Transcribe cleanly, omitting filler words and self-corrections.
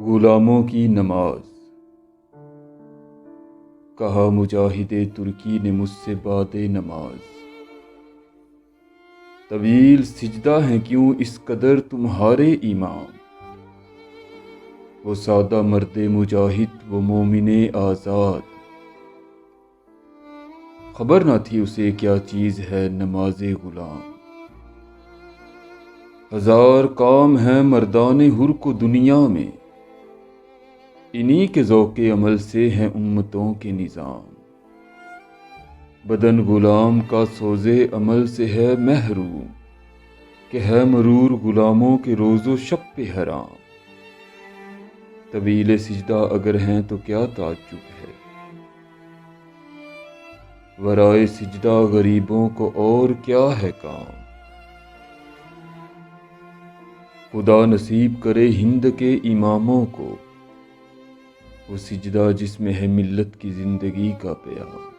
غلاموں کی نماز۔ کہا مجاہد ترکی نے مجھ سے بعد نماز، طویل سجدہ ہیں کیوں اس قدر تمہارے امام؟ وہ سادہ مرد مجاہد، وہ مومن آزاد، خبر نہ تھی اسے کیا چیز ہے نماز غلام۔ ہزار کام ہیں مردان حر کو دنیا میں، انہی کے ذوق عمل سے ہیں امتوں کے نظام۔ بدن غلام کا سوز عمل سے ہے محروم، کہ ہے مرور غلاموں کے روز و شب پہ حرام۔ طویل سجدہ اگر ہیں تو کیا تعجب ہے، ورائے سجدہ غریبوں کو اور کیا ہے کام۔ خدا نصیب کرے ہند کے اماموں کو وہ سجدہ جس میں ہے ملت کی زندگی کا پیام۔